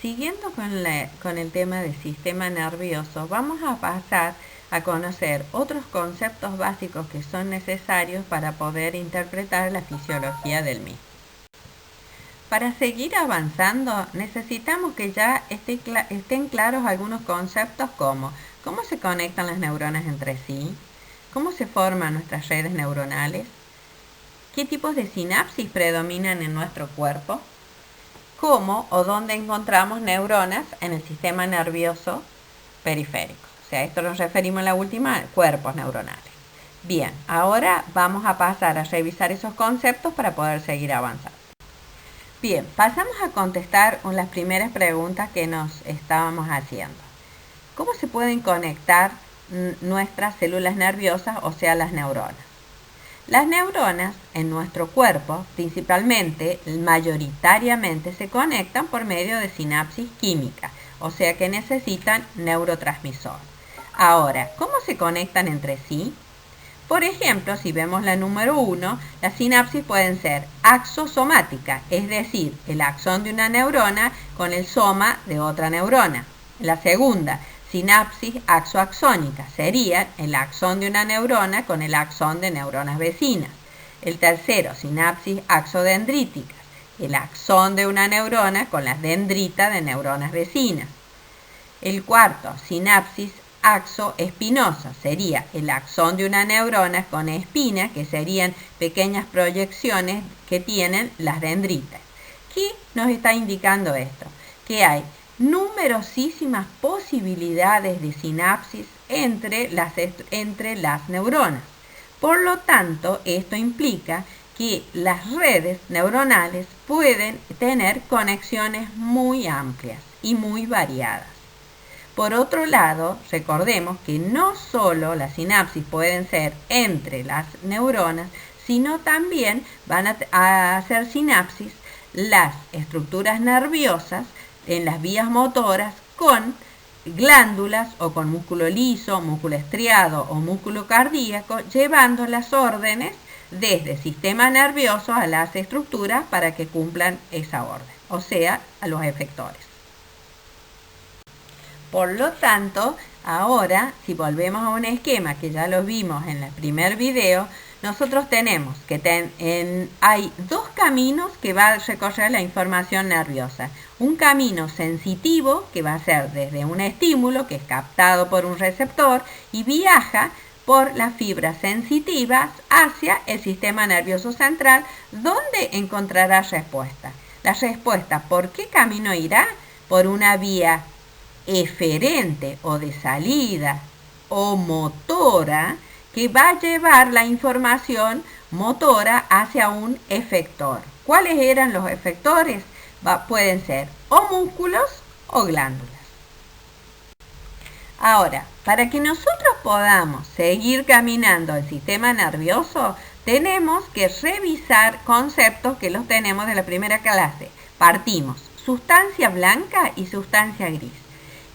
Siguiendo con el tema del sistema nervioso, vamos a pasar a conocer otros conceptos básicos que son necesarios para poder interpretar la fisiología del mismo. Para seguir avanzando, necesitamos que ya estén claros algunos conceptos como cómo se conectan las neuronas entre sí, cómo se forman nuestras redes neuronales, qué tipos de sinapsis predominan en nuestro cuerpo, cómo o dónde encontramos neuronas en el sistema nervioso periférico. O sea, esto nos referimos a la última, cuerpos neuronales. Bien, ahora vamos a pasar a revisar esos conceptos para poder seguir avanzando. Bien, pasamos a contestar las primeras preguntas que nos estábamos haciendo. ¿Cómo se pueden conectar nuestras células nerviosas, o sea, las neuronas? Las neuronas en nuestro cuerpo, principalmente, mayoritariamente, se conectan por medio de sinapsis química, o sea que necesitan neurotransmisor. Ahora, ¿cómo se conectan entre sí? Por ejemplo, si vemos la número 1, las sinapsis pueden ser axosomáticas, es decir, el axón de una neurona con el soma de otra neurona. La segunda, sinapsis axoaxónica, sería el axón de una neurona con el axón de neuronas vecinas. El tercero, sinapsis axodendríticas, el axón de una neurona con las dendritas de neuronas vecinas. El cuarto, sinapsis axoespinosa, sería el axón de una neurona con espinas, que serían pequeñas proyecciones que tienen las dendritas. ¿Qué nos está indicando esto? Que hay numerosísimas posibilidades de sinapsis entre las neuronas. Por lo tanto, esto implica que las redes neuronales pueden tener conexiones muy amplias y muy variadas. Por otro lado, recordemos que no solo las sinapsis pueden ser entre las neuronas, sino también van a hacer sinapsis las estructuras nerviosas en las vías motoras con glándulas o con músculo liso, músculo estriado o músculo cardíaco, llevando las órdenes desde el sistema nervioso a las estructuras para que cumplan esa orden, o sea, a los efectores. Por lo tanto, ahora, si volvemos a un esquema que ya lo vimos en el primer video, nosotros tenemos que hay dos caminos que va a recorrer la información nerviosa. Un camino sensitivo, que va a ser desde un estímulo que es captado por un receptor y viaja por las fibras sensitivas hacia el sistema nervioso central, donde encontrará respuesta. La respuesta, ¿por qué camino irá? Por una vía eferente o de salida o motora, que va a llevar la información motora hacia un efector. ¿Cuáles eran los efectores? Pueden ser o músculos o glándulas. Ahora, para que nosotros podamos seguir caminando el sistema nervioso, tenemos que revisar conceptos que los tenemos de la primera clase. Partimos: sustancia blanca y sustancia gris.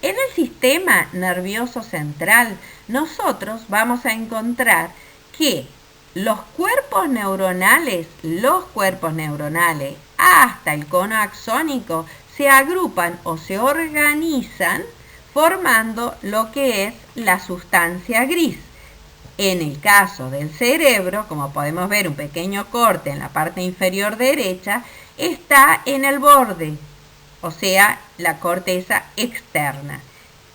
En el sistema nervioso central, nosotros vamos a encontrar que los cuerpos neuronales hasta el cono axónico se agrupan o se organizan formando lo que es la sustancia gris. En el caso del cerebro, como podemos ver, un pequeño corte en la parte inferior derecha está en el borde, o sea, la corteza externa,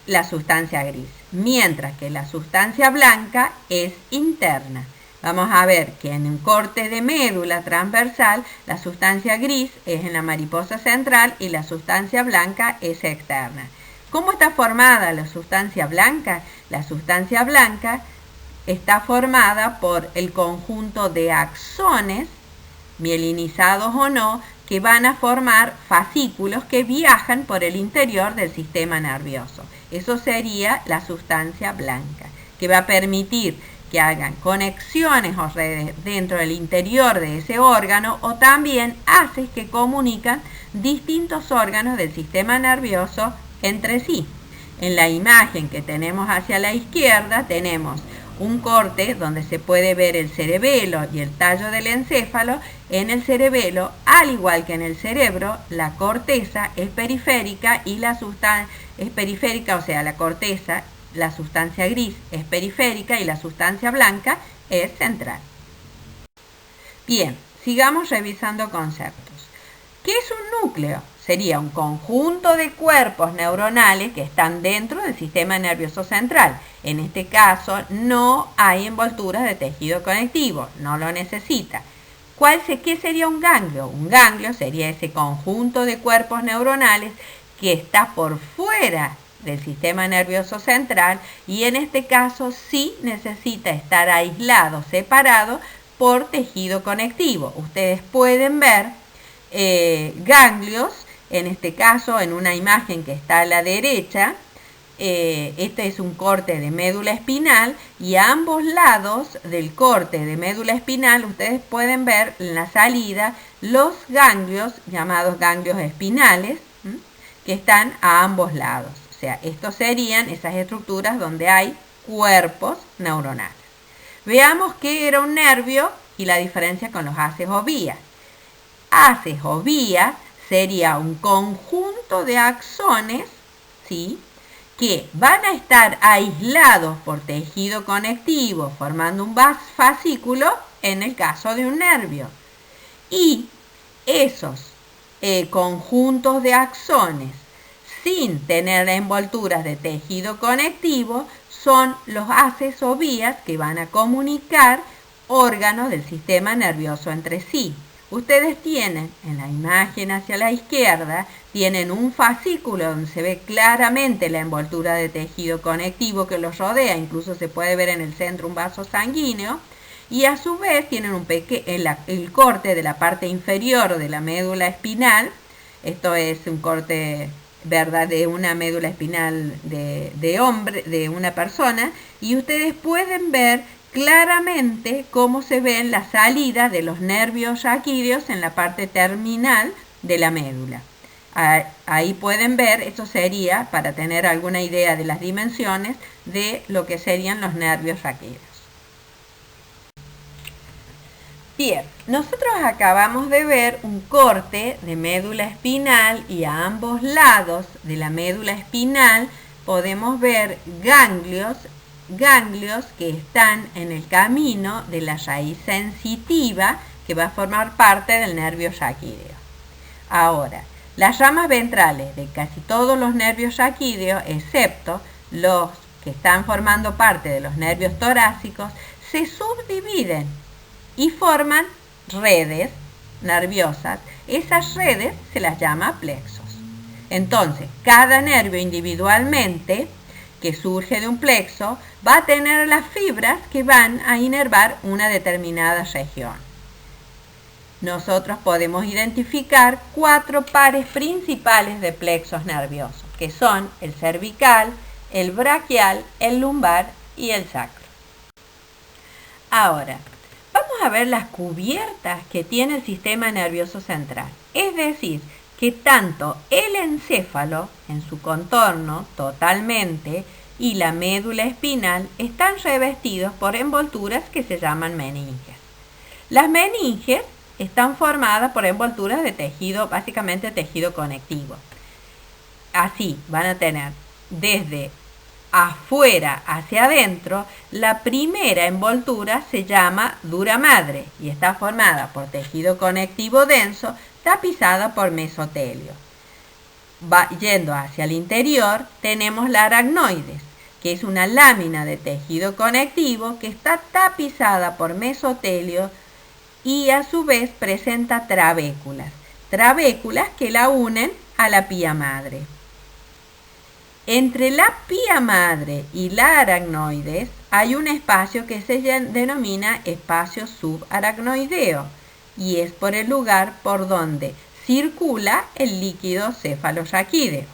la sustancia gris, mientras que la sustancia blanca es interna. Vamos a ver que en un corte de médula transversal, la sustancia gris es en la mariposa central y la sustancia blanca es externa. ¿Cómo está formada la sustancia blanca? La sustancia blanca está formada por el conjunto de axones, mielinizados o no, que van a formar fascículos que viajan por el interior del sistema nervioso. Eso sería la sustancia blanca, que va a permitir que hagan conexiones o redes dentro del interior de ese órgano, o también hace que comunican distintos órganos del sistema nervioso entre sí. En la imagen que tenemos hacia la izquierda tenemos un corte donde se puede ver el cerebelo y el tallo del encéfalo. En el cerebelo, al igual que en el cerebro, la corteza es periférica y la sustancia es periférica, o sea, la corteza, la sustancia gris es periférica y la sustancia blanca es central. Bien, sigamos revisando conceptos. ¿Qué es un núcleo? Sería un conjunto de cuerpos neuronales que están dentro del sistema nervioso central. En este caso no hay envolturas de tejido conectivo, no lo necesita. ¿Qué sería un ganglio? Un ganglio sería ese conjunto de cuerpos neuronales que está por fuera del sistema nervioso central y en este caso sí necesita estar aislado, separado por tejido conectivo. Ustedes pueden ver ganglios. En este caso, en una imagen que está a la derecha, este es un corte de médula espinal y a ambos lados del corte de médula espinal ustedes pueden ver en la salida los ganglios, llamados ganglios espinales, que están a ambos lados. O sea, estos serían esas estructuras donde hay cuerpos neuronales. Veamos qué era un nervio y la diferencia con los haces o vías. Haces o vías sería un conjunto de axones, ¿sí?, que van a estar aislados por tejido conectivo formando un fascículo en el caso de un nervio. Y esos conjuntos de axones sin tener envolturas de tejido conectivo son los haces o vías que van a comunicar órganos del sistema nervioso entre sí. Ustedes tienen en la imagen hacia la izquierda, tienen un fascículo donde se ve claramente la envoltura de tejido conectivo que los rodea, incluso se puede ver en el centro un vaso sanguíneo, y a su vez tienen el corte de la parte inferior de la médula espinal. Esto es un corte, ¿verdad?, de una médula espinal de una persona, y ustedes pueden ver claramente cómo se ven la salida de los nervios raquídeos en la parte terminal de la médula. Ahí pueden ver, esto sería para tener alguna idea de las dimensiones de lo que serían los nervios raquídeos. Bien, nosotros acabamos de ver un corte de médula espinal y a ambos lados de la médula espinal podemos ver ganglios que están en el camino de la raíz sensitiva que va a formar parte del nervio raquídeo. Ahora, las ramas ventrales de casi todos los nervios raquídeos, excepto los que están formando parte de los nervios torácicos, se subdividen y forman redes nerviosas. Esas redes se las llama plexos. Entonces, cada nervio individualmente que surge de un plexo va a tener las fibras que van a inervar una determinada región. Nosotros podemos identificar 4 pares principales de plexos nerviosos, que son el cervical, el braquial, el lumbar y el sacro. Ahora, vamos a ver las cubiertas que tiene el sistema nervioso central, es decir, que tanto el encéfalo en su contorno totalmente y la médula espinal están revestidos por envolturas que se llaman meninges. Las meninges están formadas por envolturas de tejido, básicamente tejido conectivo. Así van a tener desde afuera hacia adentro, la primera envoltura se llama dura madre y está formada por tejido conectivo denso tapizada por mesotelio. Yendo hacia el interior tenemos la aracnoides, que es una lámina de tejido conectivo que está tapizada por mesotelio y a su vez presenta trabéculas que la unen a la pía madre. Entre la pía madre y la aracnoides hay un espacio que se denomina espacio subaracnoideo y es por el lugar por donde circula el líquido cefalorraquídeo.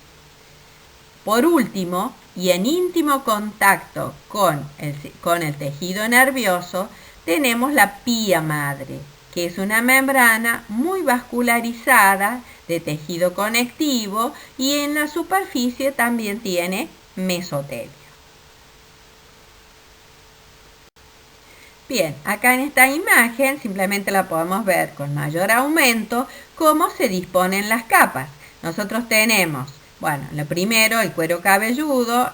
Por último, y en íntimo contacto con el tejido nervioso, tenemos la pía madre, que es una membrana muy vascularizada de tejido conectivo y en la superficie también tiene mesotelio. Bien, acá en esta imagen simplemente la podemos ver con mayor aumento cómo se disponen las capas. Nosotros tenemos, bueno, lo primero, el cuero cabelludo,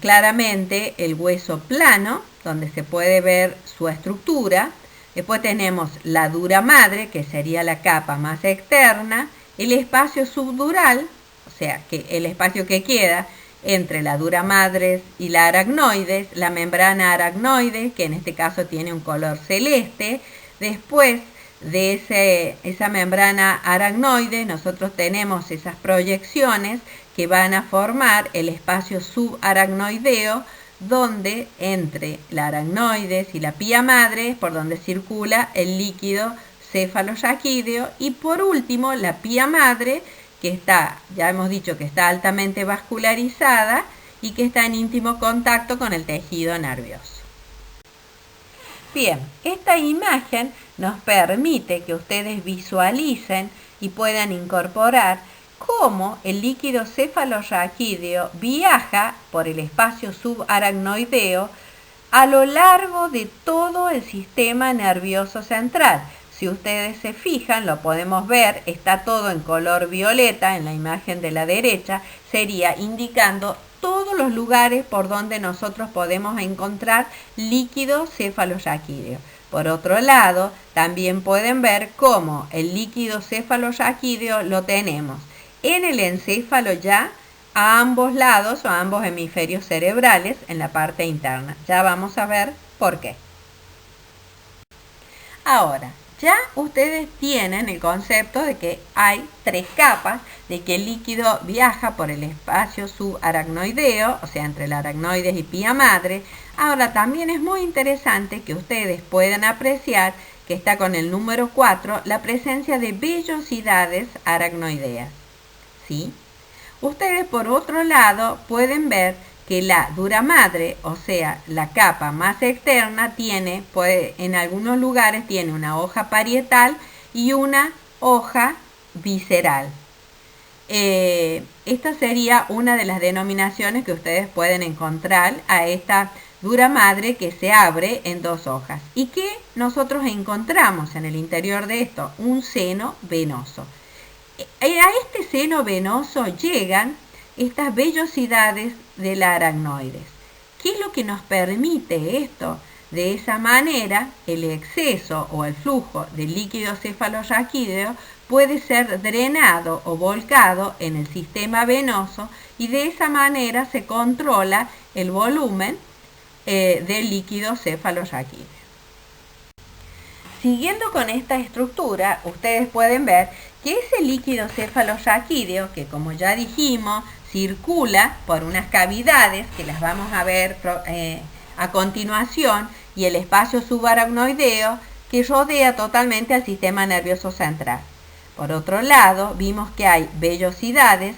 claramente el hueso plano, donde se puede ver su estructura. Después tenemos la dura madre, que sería la capa más externa, el espacio subdural, o sea, que el espacio que queda entre la dura madre y la aracnoides, la membrana aracnoide, que en este caso tiene un color celeste. Después de esa membrana aracnoide, nosotros tenemos esas proyecciones que van a formar el espacio subaracnoideo, donde entre la aracnoides y la pía madre es por donde circula el líquido cefalorraquídeo, y por último la pía madre, que está, ya hemos dicho que está altamente vascularizada y que está en íntimo contacto con el tejido nervioso. Bien, esta imagen nos permite que ustedes visualicen y puedan incorporar cómo el líquido cefalorraquídeo viaja por el espacio subaracnoideo a lo largo de todo el sistema nervioso central. Si ustedes se fijan, lo podemos ver, está todo en color violeta en la imagen de la derecha, sería indicando todos los lugares por donde nosotros podemos encontrar líquido cefalorraquídeo. Por otro lado, también pueden ver cómo el líquido cefalorraquídeo lo tenemos en el encéfalo ya a ambos lados o a ambos hemisferios cerebrales en la parte interna. Ya vamos a ver por qué. Ahora, ya ustedes tienen el concepto de que hay 3 capas, de que el líquido viaja por el espacio subaracnoideo, o sea, entre la aracnoides y pía madre. Ahora también es muy interesante que ustedes puedan apreciar que está con el número 4 la presencia de vellosidades aracnoideas. ¿Sí? Ustedes por otro lado pueden ver que la dura madre, o sea, la capa más externa, en algunos lugares tiene una hoja parietal y una hoja visceral. Esta sería una de las denominaciones que ustedes pueden encontrar a esta dura madre, que se abre en 2 hojas. ¿Y qué nosotros encontramos en el interior de esto? Un seno venoso. A este seno venoso llegan estas vellosidades de la aracnoides. ¿Qué es lo que nos permite esto? De esa manera, el exceso o el flujo del líquido cefalorraquídeo puede ser drenado o volcado en el sistema venoso, y de esa manera se controla el volumen del líquido cefalorraquídeo. Siguiendo con esta estructura, ustedes pueden ver que ese líquido cefalorraquídeo, que como ya dijimos, circula por unas cavidades que las vamos a ver a continuación, y el espacio subaracnoideo, que rodea totalmente al sistema nervioso central. Por otro lado, vimos que hay vellosidades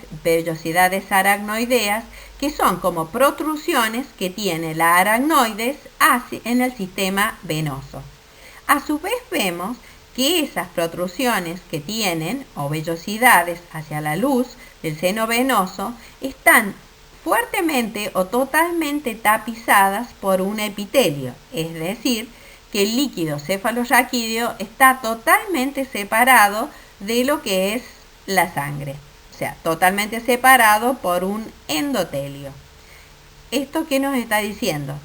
aracnoideas, que son como protrusiones que tiene la aracnoides en el sistema venoso. A su vez vemos que esas protrusiones que tienen, o vellosidades hacia la luz del seno venoso, están fuertemente o totalmente tapizadas por un epitelio, es decir, que el líquido cefalorraquídeo está totalmente separado de lo que es la sangre, o sea, totalmente separado por un endotelio. ¿Esto qué nos está diciendo?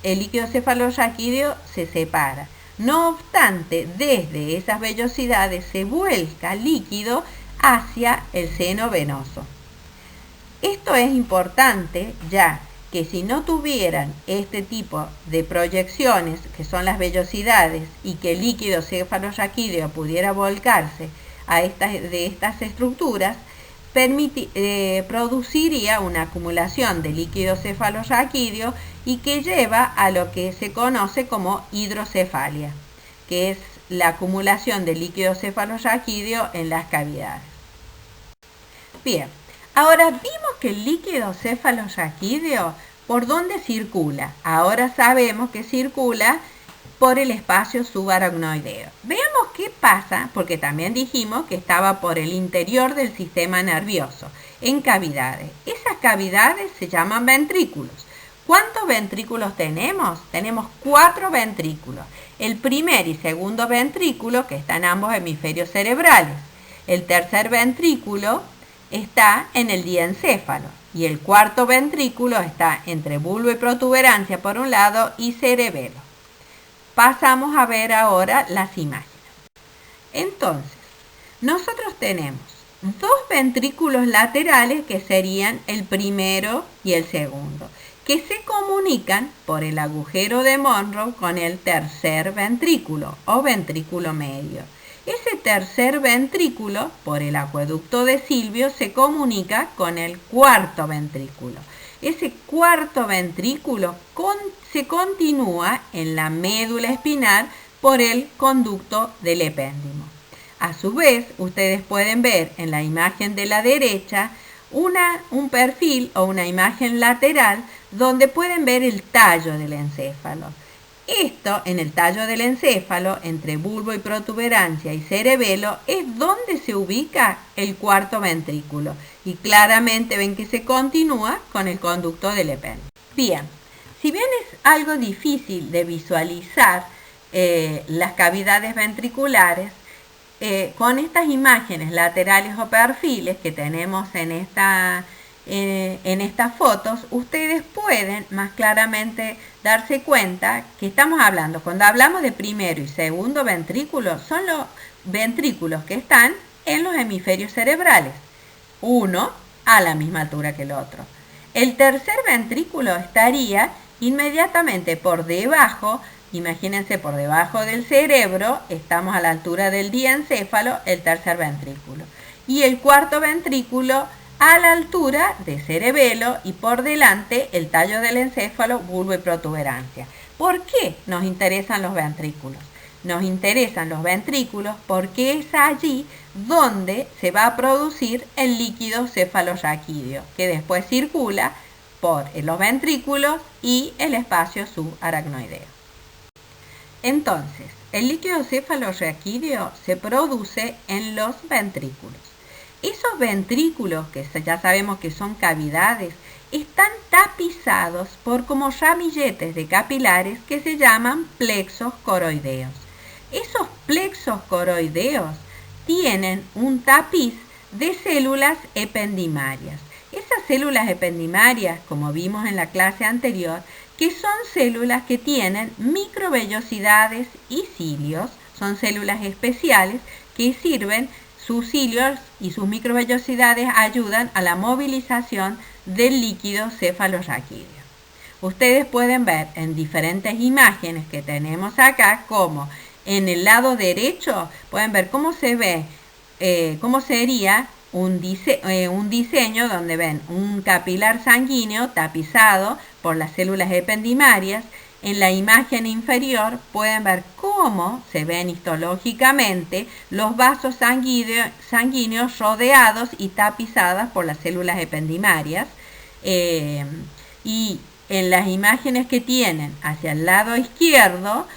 El líquido cefalorraquídeo se separa. No obstante, desde esas vellosidades se vuelca líquido hacia el seno venoso. Esto es importante, ya que si no tuvieran este tipo de proyecciones, que son las vellosidades, y que el líquido cefalorraquídeo pudiera volcarse de estas estructuras, produciría una acumulación de líquido cefalorraquídeo, y que lleva a lo que se conoce como hidrocefalia, que es la acumulación de líquido cefalorraquídeo en las cavidades. Bien, ahora vimos que el líquido cefalorraquídeo, ¿por dónde circula? Ahora sabemos que circula por el espacio subaracnoideo. Veamos qué pasa, porque también dijimos que estaba por el interior del sistema nervioso, en cavidades. Esas cavidades se llaman ventrículos. ¿Cuántos ventrículos tenemos? Tenemos 4 ventrículos. El primer y segundo ventrículo, que están en ambos hemisferios cerebrales. El tercer ventrículo está en el diencéfalo. Y el cuarto ventrículo está entre bulbo y protuberancia por un lado y cerebelo. Pasamos a ver ahora las imágenes. Entonces, nosotros tenemos 2 ventrículos laterales que serían el primero y el segundo, que se comunican por el agujero de Monro con el tercer ventrículo o ventrículo medio. Ese tercer ventrículo, por el acueducto de Silvio, se comunica con el cuarto ventrículo. Ese cuarto ventrículo se continúa en la médula espinal por el conducto del epéndimo. A su vez, ustedes pueden ver en la imagen de la derecha un perfil o una imagen lateral donde pueden ver el tallo del encéfalo. Esto, en el tallo del encéfalo, entre bulbo y protuberancia y cerebelo, es donde se ubica el cuarto ventrículo. Y claramente ven que se continúa con el conducto del epéndimo. Bien, si bien es algo difícil de visualizar las cavidades ventriculares, con estas imágenes laterales o perfiles que tenemos en estas fotos, ustedes pueden más claramente darse cuenta que estamos hablando, cuando hablamos de primero y segundo ventrículo, son los ventrículos que están en los hemisferios cerebrales, uno a la misma altura que el otro. El tercer ventrículo estaría inmediatamente por debajo. Imagínense, por debajo del cerebro, estamos a la altura del diencéfalo, el tercer ventrículo. Y el cuarto ventrículo a la altura de cerebelo y por delante el tallo del encéfalo, bulbo y protuberancia. ¿Por qué nos interesan los ventrículos? Nos interesan los ventrículos porque es allí donde se va a producir el líquido cefalorraquídeo, que después circula por los ventrículos y el espacio subaracnoideo. Entonces, el líquido cefalorraquídeo se produce en los ventrículos. Esos ventrículos, que ya sabemos que son cavidades, están tapizados por como ramilletes de capilares que se llaman plexos coroideos. Esos plexos coroideos tienen un tapiz de células ependimarias. Esas células ependimarias, como vimos en la clase anterior, que son células que tienen microvellosidades y cilios, son células especiales que sirven, sus cilios y sus microvellosidades ayudan a la movilización del líquido cefalorraquídeo. Ustedes pueden ver en diferentes imágenes que tenemos acá, como en el lado derecho, pueden ver cómo se ve, cómo sería un diseño donde ven un capilar sanguíneo tapizado por las células ependimarias. En la imagen inferior pueden ver cómo se ven histológicamente los vasos sanguíneos rodeados y tapizadas por las células ependimarias. Y en las imágenes que tienen hacia el lado izquierdo,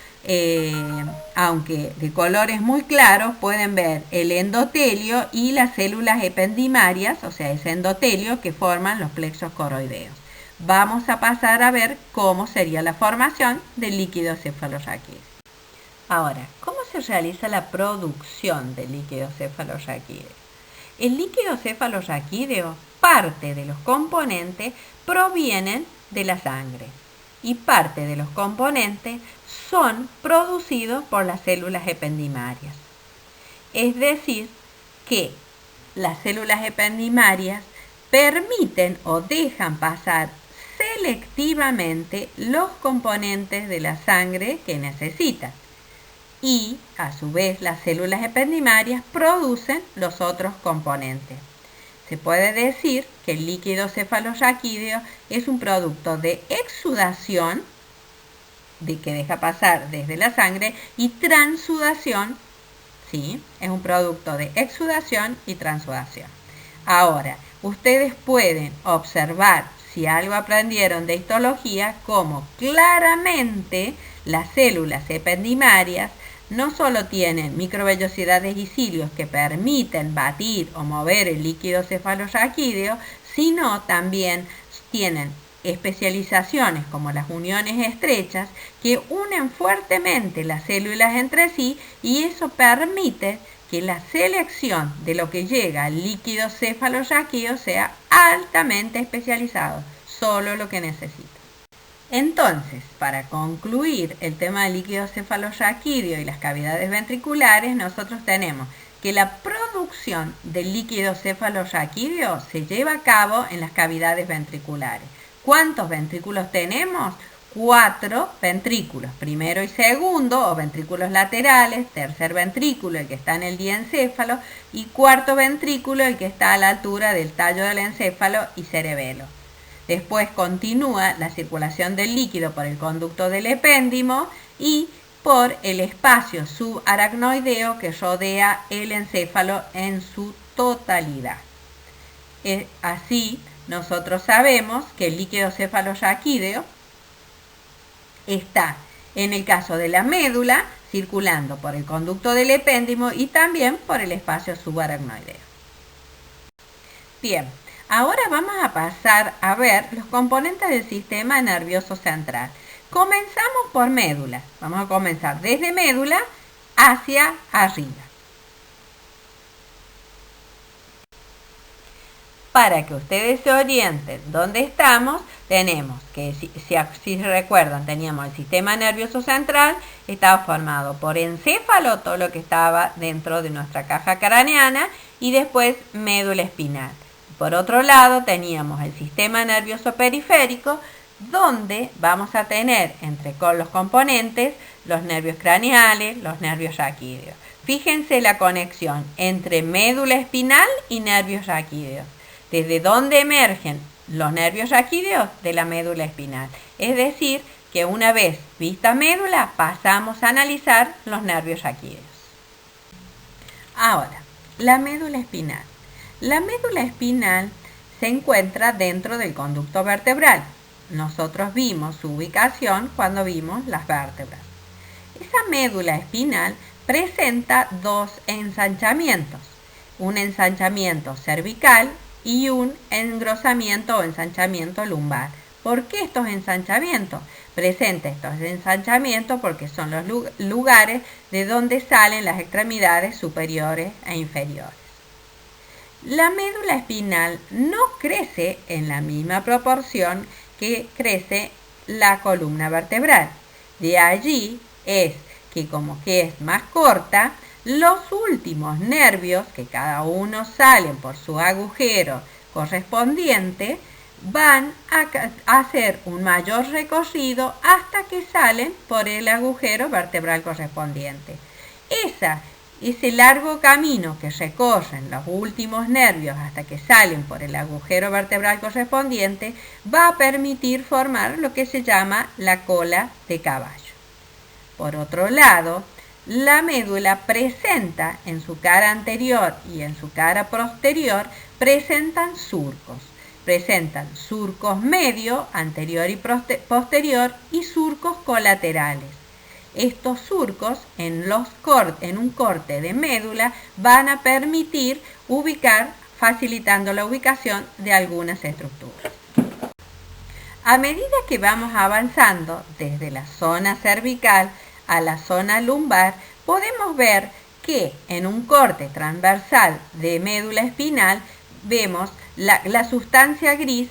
aunque de colores muy claros, pueden ver el endotelio y las células ependimarias, o sea, ese endotelio que forman los plexos coroideos. Vamos a pasar a ver cómo sería la formación del líquido cefalorraquídeo. Ahora, ¿cómo se realiza la producción del líquido cefalorraquídeo? El líquido cefalorraquídeo, parte de los componentes provienen de la sangre y parte de los componentes son producidos por las células ependimarias. Es decir, que las células ependimarias permiten o dejan pasar selectivamente los componentes de la sangre que necesitan. Y, a su vez, las células ependimarias producen los otros componentes. Se puede decir que el líquido cefalorraquídeo es un producto de exudación, de que deja pasar desde la sangre, y transudación, ¿sí? Es un producto de exudación y transudación. Ahora, ustedes pueden observar, si algo aprendieron de histología, cómo claramente las células ependimarias no solo tienen microvellosidades y cilios que permiten batir o mover el líquido cefalorraquídeo, sino también tienen especializaciones como las uniones estrechas que unen fuertemente las células entre sí, y eso permite que la selección de lo que llega al líquido cefalorraquídeo sea altamente especializado, solo lo que necesita. Entonces, para concluir el tema del líquido cefalorraquídeo y las cavidades ventriculares, nosotros tenemos que la producción del líquido cefalorraquídeo se lleva a cabo en las cavidades ventriculares. ¿Cuántos ventrículos tenemos? 4 ventrículos, primero y segundo, o ventrículos laterales, tercer ventrículo, el que está en el diencéfalo, y cuarto ventrículo, el que está a la altura del tallo del encéfalo y cerebelo. Después continúa la circulación del líquido por el conducto del epéndimo y por el espacio subaracnoideo que rodea el encéfalo en su totalidad. Así, nosotros sabemos que el líquido cefalorraquídeo está, en el caso de la médula, circulando por el conducto del epéndimo y también por el espacio subaracnoideo. Bien, ahora vamos a pasar a ver los componentes del sistema nervioso central. Comenzamos por médula. Vamos a comenzar desde médula hacia arriba. Para que ustedes se orienten dónde estamos, tenemos que, si recuerdan, teníamos el sistema nervioso central, estaba formado por encéfalo, todo lo que estaba dentro de nuestra caja craneana, y después médula espinal. Por otro lado, teníamos el sistema nervioso periférico, donde vamos a tener entre los componentes los nervios craneales, los nervios raquídeos. Fíjense la conexión entre médula espinal y nervios raquídeos. ¿Desde dónde emergen los nervios raquídeos? De la médula espinal. Es decir, que una vez vista médula, pasamos a analizar los nervios raquídeos. Ahora, la médula espinal. La médula espinal se encuentra dentro del conducto vertebral. Nosotros vimos su ubicación cuando vimos las vértebras. Esa médula espinal presenta dos ensanchamientos, un ensanchamiento cervical y un engrosamiento o ensanchamiento lumbar. ¿Por qué estos ensanchamientos? Presenta estos ensanchamientos porque son los lugares de donde salen las extremidades superiores e inferiores. La médula espinal no crece en la misma proporción que crece la columna vertebral. De allí es que, como que es más corta, los últimos nervios, que cada uno salen por su agujero correspondiente, van a hacer un mayor recorrido hasta que salen por el agujero vertebral correspondiente. Ese largo camino que recorren los últimos nervios hasta que salen por el agujero vertebral correspondiente va a permitir formar lo que se llama la cola de caballo. Por otro lado, la médula presenta en su cara anterior y en su cara posterior presentan surcos. Presentan surcos medio, anterior y posterior, y surcos colaterales. Estos surcos en un corte de médula van a permitir facilitando la ubicación de algunas estructuras. A medida que vamos avanzando desde la zona cervical a la zona lumbar, podemos ver que en un corte transversal de médula espinal vemos la sustancia gris,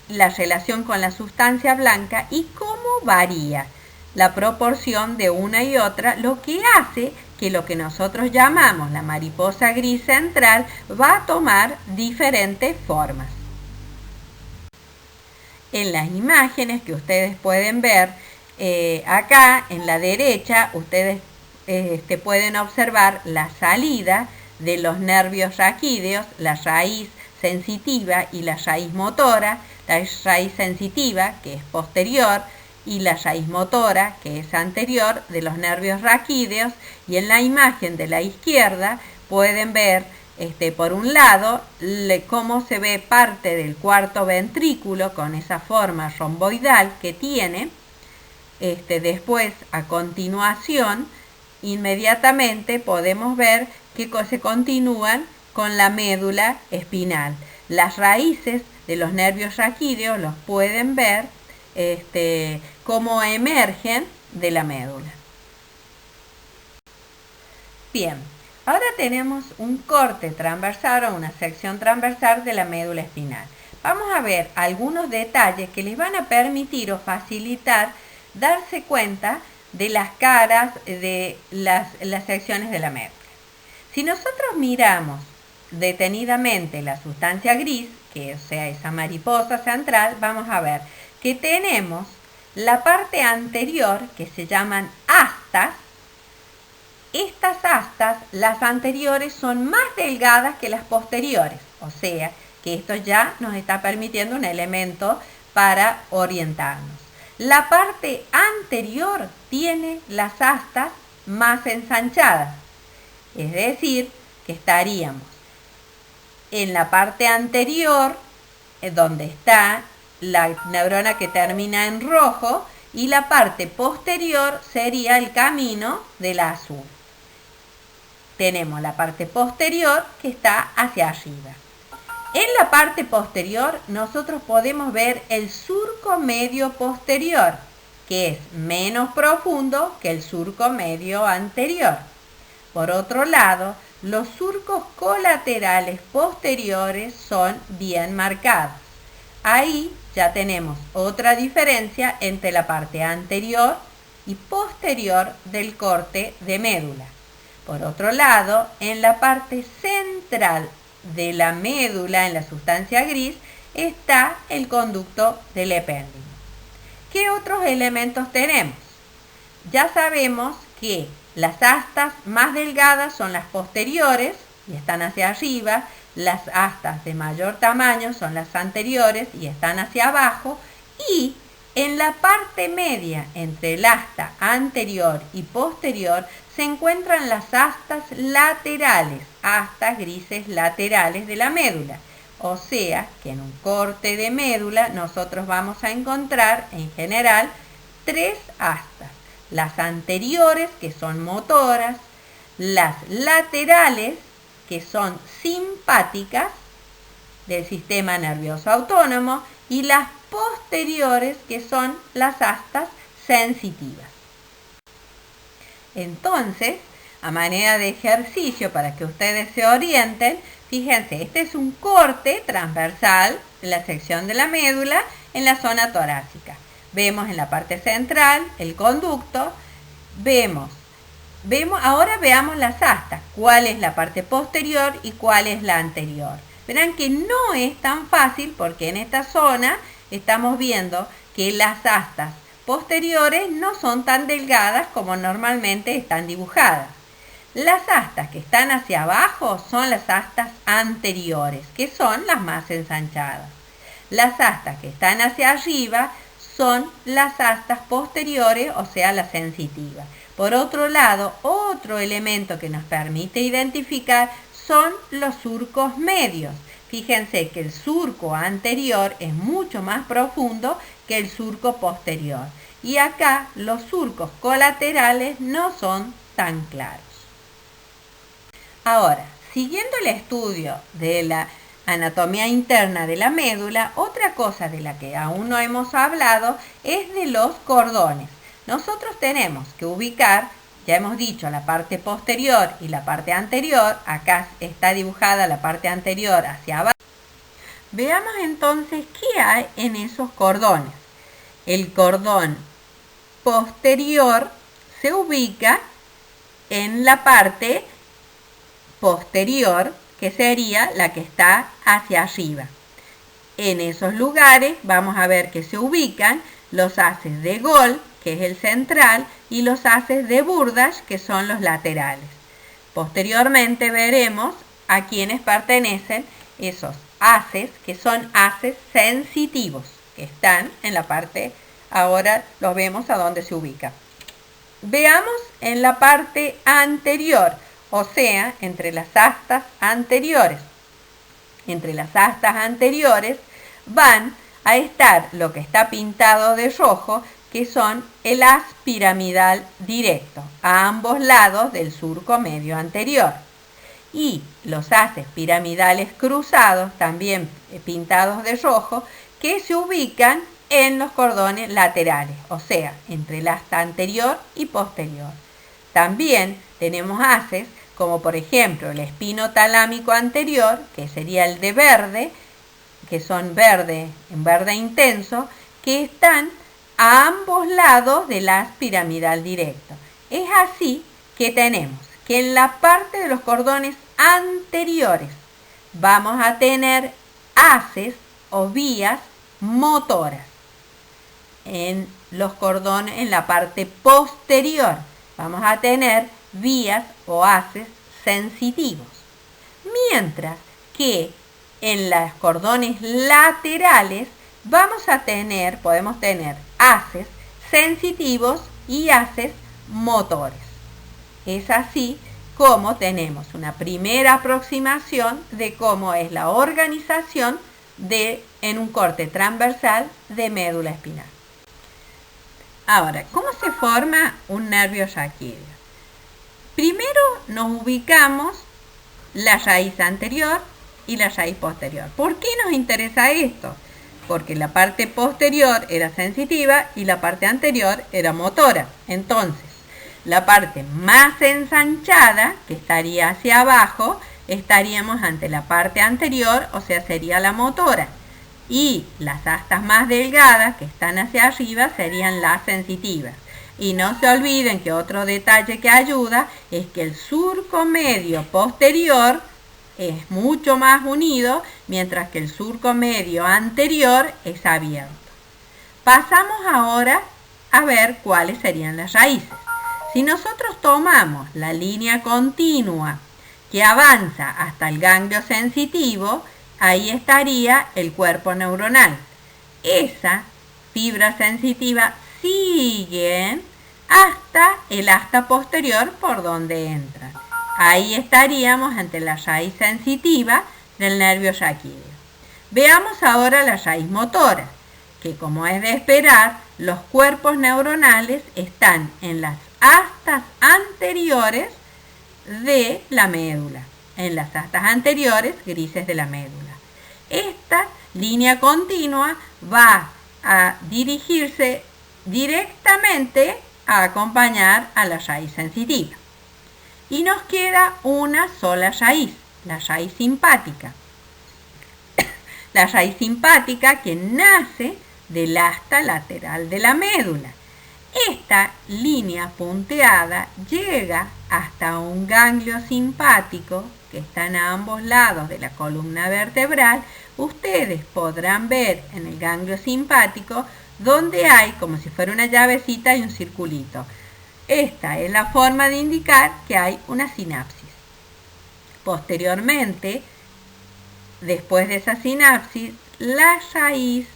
la relación con la sustancia blanca y cómo varía la proporción de una y otra, lo que hace que lo que nosotros llamamos la mariposa gris central va a tomar diferentes formas. En las imágenes que ustedes pueden ver, acá en la derecha, ustedes pueden observar la salida de los nervios raquídeos, la raíz sensitiva y la raíz motora, la raíz sensitiva, que es posterior, y la raíz motora, que es anterior, de los nervios raquídeos. Y en la imagen de la izquierda pueden ver, por un lado, cómo se ve parte del cuarto ventrículo con esa forma romboidal que tiene. Después, a continuación, inmediatamente podemos ver que se continúan con la médula espinal. Las raíces de los nervios raquídeos los pueden ver cómo emergen de la médula. Bien, ahora tenemos un corte transversal o una sección transversal de la médula espinal. Vamos a ver algunos detalles que les van a permitir o facilitar darse cuenta de las caras de las secciones de la médula. Si nosotros miramos detenidamente la sustancia gris, que sea esa mariposa central, vamos a ver que tenemos la parte anterior, que se llaman astas. Estas astas, las anteriores, son más delgadas que las posteriores, o sea que esto ya nos está permitiendo un elemento para orientarnos. La parte anterior tiene las astas más ensanchadas, es decir, que estaríamos en la parte anterior, donde está la neurona que termina en rojo, y la parte posterior sería el camino de la azul. Tenemos la parte posterior que está hacia arriba. En la parte posterior nosotros podemos ver el surco medio posterior, que es menos profundo que el surco medio anterior. Por otro lado, los surcos colaterales posteriores son bien marcados. Ahí ya tenemos otra diferencia entre la parte anterior y posterior del corte de médula. Por otro lado, en la parte central de la médula, en la sustancia gris, está el conducto del epéndimo. ¿Qué otros elementos tenemos? Ya sabemos que las astas más delgadas son las posteriores y están hacia arriba, las astas de mayor tamaño son las anteriores y están hacia abajo, y en la parte media entre el asta anterior y posterior se encuentran las astas laterales, astas grises laterales de la médula. O sea que en un corte de médula nosotros vamos a encontrar en general 3 astas. Las anteriores, que son motoras, las laterales, que son simpáticas del sistema nervioso autónomo, y las posteriores, que son las astas sensitivas. Entonces, a manera de ejercicio para que ustedes se orienten, fíjense, este es un corte transversal de la sección de la médula en la zona torácica. Vemos en la parte central el conducto, ahora veamos las astas, cuál es la parte posterior y cuál es la anterior. Verán que no es tan fácil porque en esta zona estamos viendo que las astas posteriores no son tan delgadas como normalmente están dibujadas. Las astas que están hacia abajo son las astas anteriores, que son las más ensanchadas. Las astas que están hacia arriba son las astas posteriores, o sea, las sensitivas. Por otro lado, otro elemento que nos permite identificar son los surcos medios. Fíjense que el surco anterior es mucho más profundo que el surco posterior. Y acá los surcos colaterales no son tan claros. Ahora, siguiendo el estudio de la anatomía interna de la médula, otra cosa de la que aún no hemos hablado es de los cordones. Nosotros tenemos que ubicar, ya hemos dicho, la parte posterior y la parte anterior. Acá está dibujada la parte anterior hacia abajo. Veamos entonces qué hay en esos cordones. El cordón posterior se ubica en la parte posterior, que sería la que está hacia arriba. En esos lugares vamos a ver que se ubican los haces de Gold, que es el central, y los haces de Burdach, que son los laterales. Posteriormente veremos a quienes pertenecen esos haces, que son haces sensitivos, que están en la parte, ahora los vemos a dónde se ubica. Veamos en la parte anterior, o sea, entre las astas anteriores. Entre las astas anteriores van a estar lo que está pintado de rojo, que son el haz piramidal directo, a ambos lados del surco medio anterior. y los haces piramidales cruzados, también pintados de rojo, que se ubican en los cordones laterales, o sea, entre el asta anterior y posterior. También tenemos haces como por ejemplo el espino talámico anterior, que sería el de verde, que son en verde intenso, que están a ambos lados del haz piramidal directo. Es así que tenemos que en la parte de los cordones anteriores vamos a tener haces o vías motoras. En los cordones, en la parte posterior, vamos a tener vías o haces sensitivos. Mientras que en los cordones laterales podemos tener haces sensitivos y haces motores. Es así como tenemos una primera aproximación de cómo es la organización en un corte transversal de médula espinal. Ahora, ¿cómo se forma un nervio raquídeo? Primero nos ubicamos la raíz anterior y la raíz posterior. ¿Por qué nos interesa esto? Porque la parte posterior era sensitiva y la parte anterior era motora. Entonces, la parte más ensanchada, que estaría hacia abajo, estaríamos ante la parte anterior, o sea, sería la motora. Y las astas más delgadas, que están hacia arriba, serían las sensitivas. Y no se olviden que otro detalle que ayuda es que el surco medio posterior es mucho más unido, mientras que el surco medio anterior es abierto. Pasamos ahora a ver cuáles serían las raíces. Si nosotros tomamos la línea continua que avanza hasta el ganglio sensitivo, ahí estaría el cuerpo neuronal. Esa fibra sensitiva sigue hasta el asta posterior por donde entra. Ahí estaríamos ante la raíz sensitiva del nervio raquídeo. Veamos ahora la raíz motora, que como es de esperar, los cuerpos neuronales están en las astas anteriores de la médula, en las astas anteriores grises de la médula. Esta línea continua va a dirigirse directamente a acompañar a la raíz sensitiva. Y nos queda una sola raíz, la raíz simpática. La raíz simpática que nace del asta lateral de la médula. Esta línea punteada llega hasta un ganglio simpático que está a ambos lados de la columna vertebral. Ustedes podrán ver en el ganglio simpático donde hay, como si fuera una llavecita, y un circulito. Esta es la forma de indicar que hay una sinapsis. Posteriormente, después de esa sinapsis, la raíz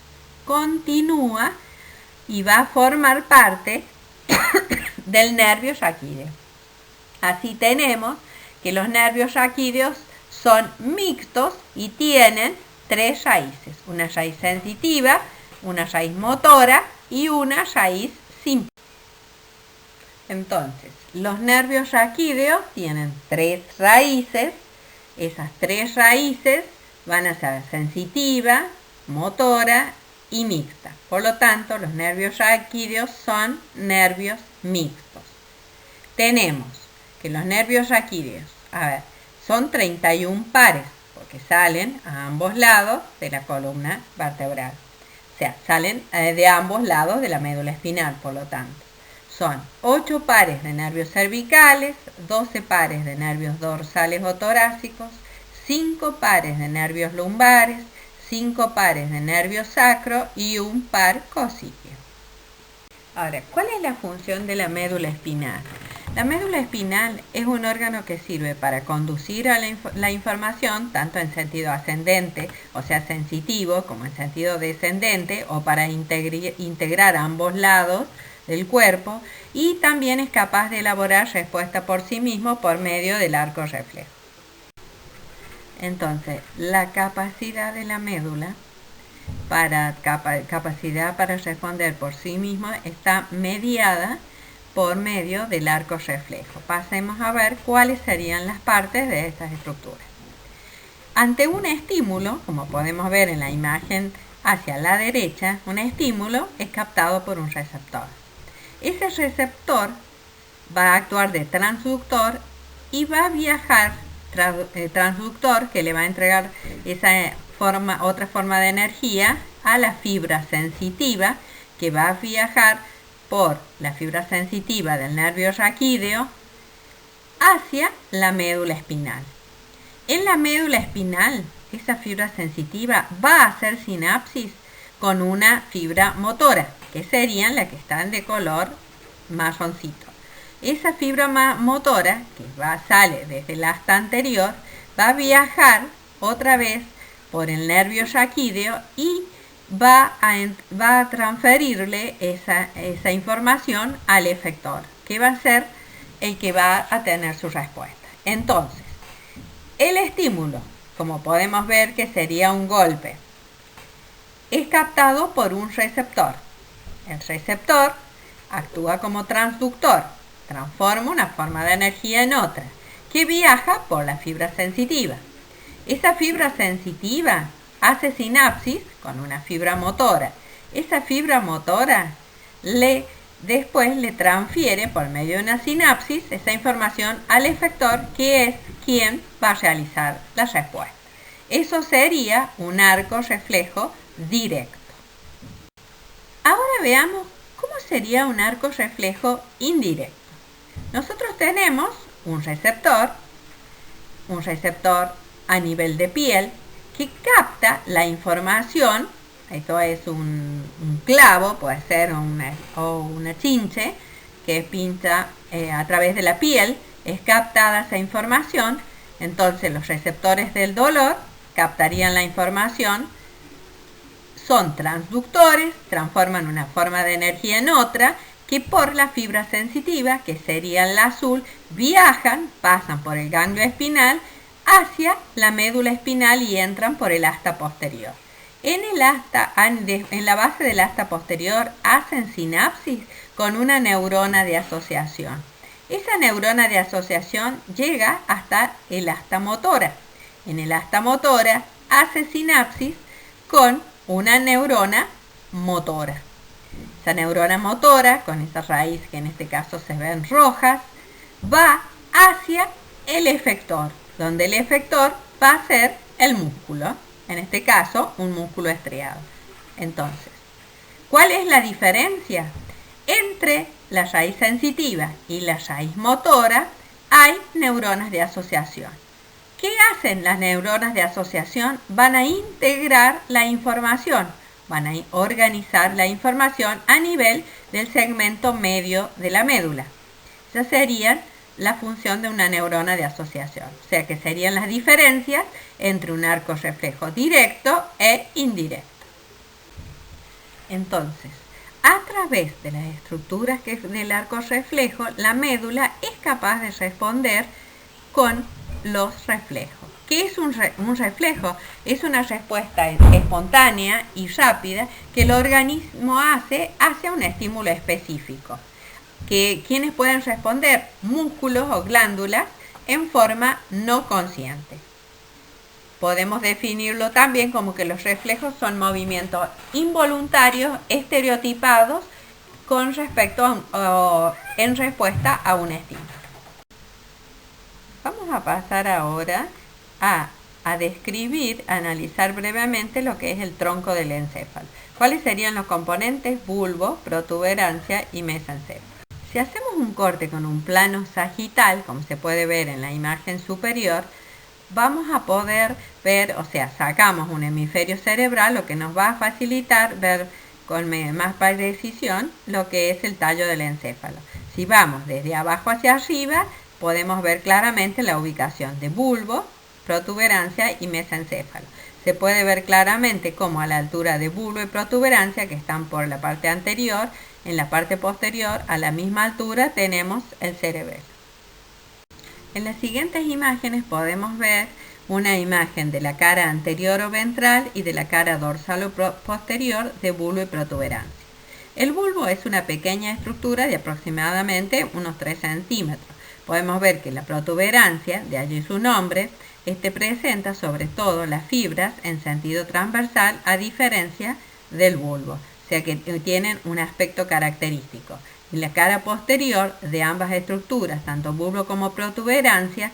continúa y va a formar parte del nervio raquídeo. Así tenemos que los nervios raquídeos son mixtos y tienen tres raíces: una raíz sensitiva, una raíz motora y una raíz simpática. Entonces, los nervios raquídeos tienen tres raíces. Esas tres raíces van a ser sensitiva, motora y mixta. Por lo tanto, los nervios raquídeos son nervios mixtos. Tenemos que los nervios raquídeos, son 31 pares, porque salen a ambos lados de la columna vertebral. O sea, salen de ambos lados de la médula espinal, por lo tanto. Son 8 pares de nervios cervicales, 12 pares de nervios dorsales o torácicos, 5 pares de nervios lumbares, 5 pares de nervio sacro y un par cosíqueo. Ahora, ¿cuál es la función de la médula espinal? La médula espinal es un órgano que sirve para conducir a la información tanto en sentido ascendente, o sea sensitivo, como en sentido descendente, o para integrar ambos lados del cuerpo, y también es capaz de elaborar respuesta por sí mismo por medio del arco reflejo. Entonces, la capacidad de la médula capacidad para responder por sí misma está mediada por medio del arco reflejo. Pasemos a ver cuáles serían las partes de estas estructuras. Ante un estímulo, como podemos ver en la imagen hacia la derecha, un estímulo es captado por un receptor. Ese receptor va a actuar de transductor y va a viajar, transductor que le va a entregar esa otra forma de energía a la fibra sensitiva, que va a viajar por la fibra sensitiva del nervio raquídeo hacia la médula espinal. En la médula espinal, esa fibra sensitiva va a hacer sinapsis con una fibra motora, que serían las que están de color marroncito. Esa fibra motora, que sale desde el asta anterior, va a viajar otra vez por el nervio raquídeo y va a transferirle esa información al efector, que va a ser el que va a tener su respuesta. Entonces, el estímulo, como podemos ver que sería un golpe, es captado por un receptor. El receptor actúa como transductor, transforma una forma de energía en otra, que viaja por la fibra sensitiva. Esa fibra sensitiva hace sinapsis con una fibra motora. Esa fibra motora después le transfiere por medio de una sinapsis esa información al efector, que es quien va a realizar la respuesta. Eso sería un arco reflejo directo. Ahora veamos cómo sería un arco reflejo indirecto. Nosotros tenemos un receptor a nivel de piel, que capta la información. Esto es un clavo, puede ser una chinche que pincha a través de la piel, es captada esa información. Entonces los receptores del dolor captarían la información, son transductores, transforman una forma de energía en otra, que por la fibra sensitiva, que sería la azul, viajan, pasan por el ganglio espinal hacia la médula espinal y entran por el asta posterior. En la base del asta posterior hacen sinapsis con una neurona de asociación. Esa neurona de asociación llega hasta el asta motora. En el asta motora hace sinapsis con una neurona motora. Esa neurona motora, con esa raíz que en este caso se ven rojas, va hacia el efector, donde el efector va a ser el músculo, en este caso un músculo estriado. Entonces, ¿cuál es la diferencia? Entre la raíz sensitiva y la raíz motora hay neuronas de asociación. ¿Qué hacen las neuronas de asociación? Van a integrar la información, van a organizar la información a nivel del segmento medio de la médula. Esa sería la función de una neurona de asociación. O sea que serían las diferencias entre un arco reflejo directo e indirecto. Entonces, a través de las estructuras del arco reflejo, la médula es capaz de responder con los reflejos. ¿Qué es un reflejo? Es una respuesta espontánea y rápida que el organismo hace hacia un estímulo específico. ¿Quiénes pueden responder? Músculos o glándulas en forma no consciente. Podemos definirlo también como que los reflejos son movimientos involuntarios estereotipados con respecto en respuesta a un estímulo. Vamos a pasar ahora a describir, a analizar brevemente lo que es el tronco del encéfalo. ¿Cuáles serían los componentes? Bulbo, protuberancia y mesencéfalo. Si hacemos un corte con un plano sagital, como se puede ver en la imagen superior, vamos a poder ver, o sea, sacamos un hemisferio cerebral, lo que nos va a facilitar ver con más precisión lo que es el tallo del encéfalo. Si vamos desde abajo hacia arriba, podemos ver claramente la ubicación de bulbo, protuberancia y mesencéfalo. Se puede ver claramente cómo a la altura de bulbo y protuberancia, que están por la parte anterior, en la parte posterior, a la misma altura, tenemos el cerebelo. En las siguientes imágenes podemos ver una imagen de la cara anterior o ventral y de la cara dorsal o posterior de bulbo y protuberancia. El bulbo es una pequeña estructura de aproximadamente unos 3 centímetros. Podemos ver que la protuberancia, de allí su nombre, presenta sobre todo las fibras en sentido transversal a diferencia del bulbo, o sea que tienen un aspecto característico. En la cara posterior de ambas estructuras, tanto bulbo como protuberancia,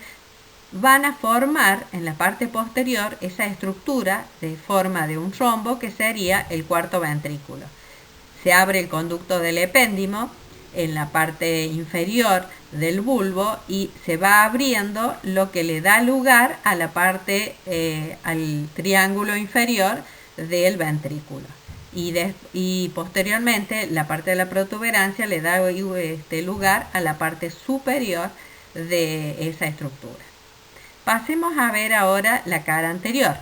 van a formar en la parte posterior esa estructura de forma de un rombo que sería el cuarto ventrículo. Se abre el conducto del epéndimo en la parte inferior del bulbo y se va abriendo lo que le da lugar a la parte, al triángulo inferior del ventrículo. Y posteriormente la parte de la protuberancia le da lugar a la parte superior de esa estructura. Pasemos a ver ahora la cara anterior.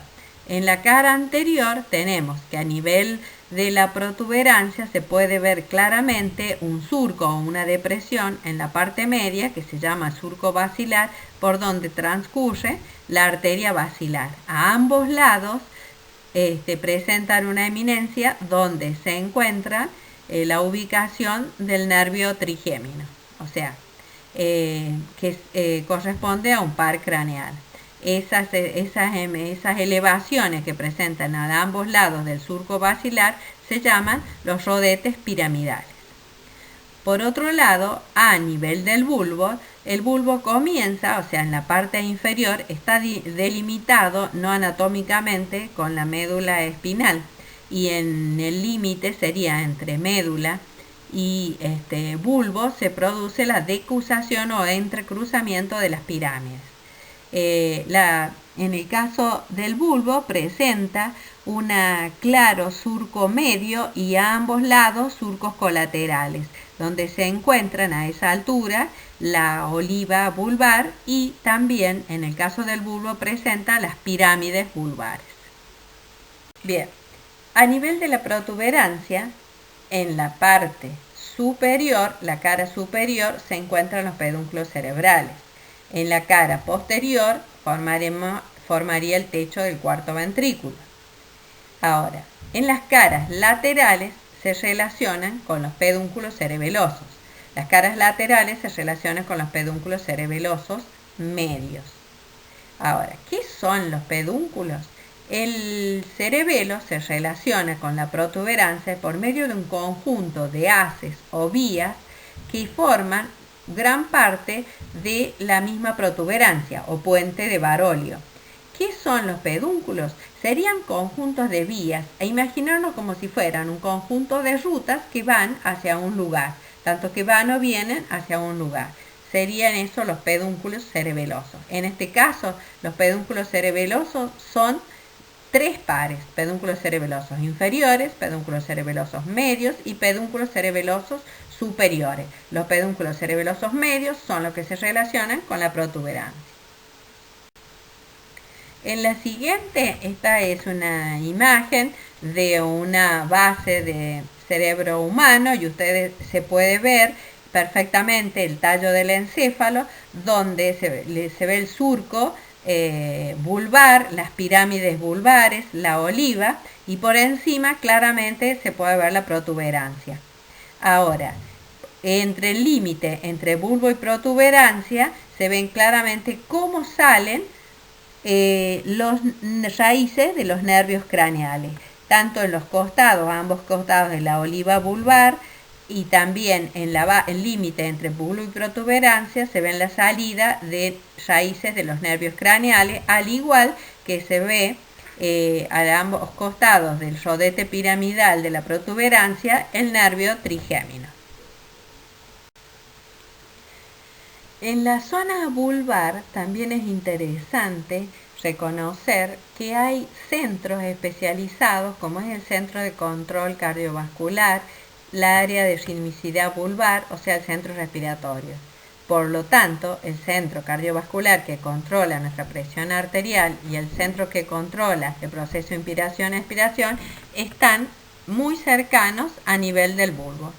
En la cara anterior tenemos que a nivel de la protuberancia se puede ver claramente un surco o una depresión en la parte media que se llama surco basilar, por donde transcurre la arteria basilar. A ambos lados presentan una eminencia donde se encuentra la ubicación del nervio trigémino, o sea, que corresponde a un par craneal. Esas elevaciones que presentan a ambos lados del surco basilar se llaman los rodetes piramidales. Por otro lado, a nivel del bulbo, el bulbo comienza, o sea, en la parte inferior, está delimitado no anatómicamente con la médula espinal, y en el límite sería entre médula y bulbo se produce la decusación o entrecruzamiento de las pirámides. En el caso del bulbo presenta un claro surco medio y a ambos lados surcos colaterales, donde se encuentran a esa altura la oliva vulvar y también en el caso del bulbo presenta las pirámides vulvares. Bien, a nivel de la protuberancia, en la parte superior, la cara superior, se encuentran los pedúnculos cerebrales. En la cara posterior formaría el techo del cuarto ventrículo. Ahora, en las caras laterales se relacionan con los pedúnculos cerebelosos. Las caras laterales se relacionan con los pedúnculos cerebelosos medios. Ahora, ¿qué son los pedúnculos? El cerebelo se relaciona con la protuberancia por medio de un conjunto de haces o vías que forman gran parte de la misma protuberancia o puente de Barolio. ¿Qué son los pedúnculos? Serían conjuntos de vías, e imaginarnos como si fueran un conjunto de rutas que van hacia un lugar, tanto que van o vienen hacia un lugar. Serían eso los pedúnculos cerebelosos. En este caso, los pedúnculos cerebelosos son 3 pares: pedúnculos cerebelosos inferiores, pedúnculos cerebelosos medios y pedúnculos cerebelosos superiores. Los pedúnculos cerebelosos medios son los que se relacionan con la protuberancia. En la siguiente, esta es una imagen de una base de cerebro humano y ustedes se puede ver perfectamente el tallo del encéfalo, donde se ve el surco vulvar, las pirámides vulvares, la oliva, y por encima claramente se puede ver la protuberancia. Ahora, entre el límite entre bulbo y protuberancia se ven claramente cómo salen los raíces de los nervios craneales, tanto en los costados, a ambos costados de la oliva vulvar, y también en el límite entre bulbo y protuberancia se ven la salida de raíces de los nervios craneales, al igual que se ve a ambos costados del rodete piramidal de la protuberancia el nervio trigémino. En la zona vulvar también es interesante reconocer que hay centros especializados, como es el Centro de Control Cardiovascular, la área de ritmicidad vulvar, o sea, el centro respiratorio. Por lo tanto, el centro cardiovascular que controla nuestra presión arterial y el centro que controla el proceso inspiración-expiración están muy cercanos a nivel del bulbo.